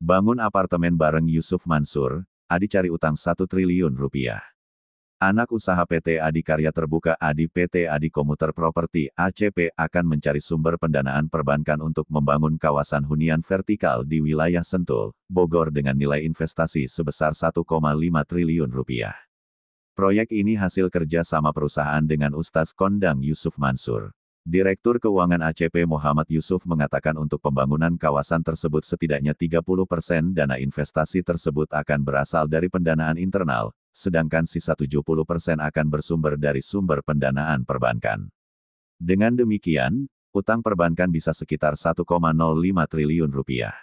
Bangun apartemen bareng Yusuf Mansur, Adi cari utang 1 triliun rupiah. Anak usaha PT Adikarya Terbuka Adi PT Adi Komuter Properti ACP akan mencari sumber pendanaan perbankan untuk membangun kawasan hunian vertikal di wilayah Sentul, Bogor dengan nilai investasi sebesar 1,5 triliun rupiah. Proyek ini hasil kerja sama perusahaan dengan Ustaz Kondang Yusuf Mansur. Direktur Keuangan ACP Muhammad Yusuf mengatakan untuk pembangunan kawasan tersebut setidaknya 30% dana investasi tersebut akan berasal dari pendanaan internal, sedangkan sisa 70% akan bersumber dari sumber pendanaan perbankan. Dengan demikian, utang perbankan bisa sekitar 1,05 triliun rupiah.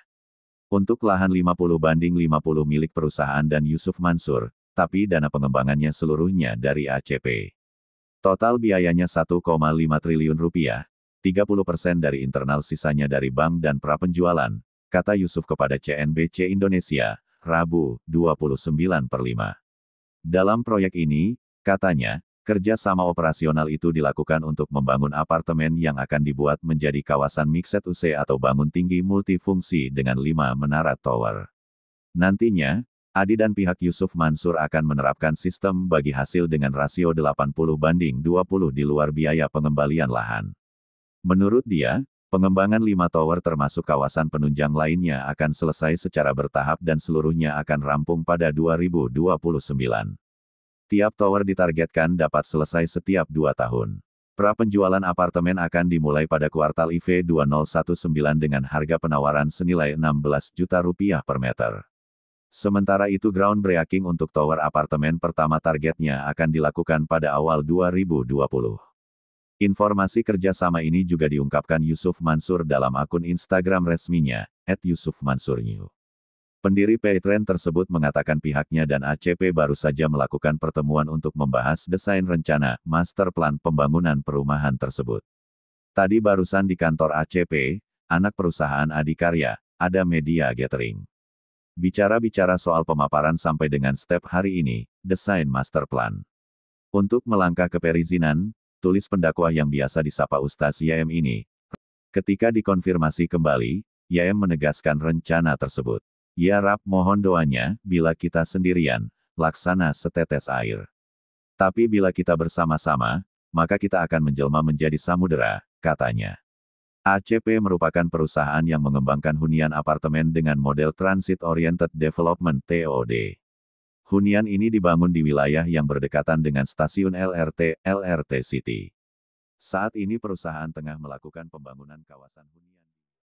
Untuk lahan 50/50 milik perusahaan dan Yusuf Mansur, tapi dana pengembangannya seluruhnya dari ACP. Total biayanya 1,5 triliun rupiah, 30% dari internal sisanya dari bank dan prapenjualan, kata Yusuf kepada CNBC Indonesia, Rabu, 29/5. Dalam proyek ini, katanya, kerja sama operasional itu dilakukan untuk membangun apartemen yang akan dibuat menjadi kawasan mixed use atau bangun tinggi multifungsi dengan 5 menara tower. Nantinya, Adi dan pihak Yusuf Mansur akan menerapkan sistem bagi hasil dengan rasio 80/20 di luar biaya pengembalian lahan. Menurut dia, pengembangan 5 tower termasuk kawasan penunjang lainnya akan selesai secara bertahap dan seluruhnya akan rampung pada 2029. Tiap tower ditargetkan dapat selesai setiap 2 tahun. Prapenjualan apartemen akan dimulai pada kuartal IV 2019 dengan harga penawaran senilai 16 juta rupiah per meter. Sementara itu groundbreaking untuk tower apartemen pertama targetnya akan dilakukan pada awal 2020. Informasi kerjasama ini juga diungkapkan Yusuf Mansur dalam akun Instagram resminya, @yusufmansurnew. Pendiri Paytrend tersebut mengatakan pihaknya dan ACP baru saja melakukan pertemuan untuk membahas desain rencana, master plan pembangunan perumahan tersebut. Tadi barusan di kantor ACP, anak perusahaan Adikarya, ada media gathering. Bicara-bicara soal pemaparan sampai dengan step hari ini, desain master plan. Untuk melangkah ke perizinan, tulis pendakwah yang biasa disapa Ustaz YM ini. Ketika dikonfirmasi kembali, YM menegaskan rencana tersebut. Ya Rab, mohon doanya, bila kita sendirian, laksana setetes air. Tapi bila kita bersama-sama, maka kita akan menjelma menjadi samudera, katanya. ACP merupakan perusahaan yang mengembangkan hunian apartemen dengan model Transit Oriented Development (TOD). Hunian ini dibangun di wilayah yang berdekatan dengan stasiun LRT City. Saat ini perusahaan tengah melakukan pembangunan kawasan hunian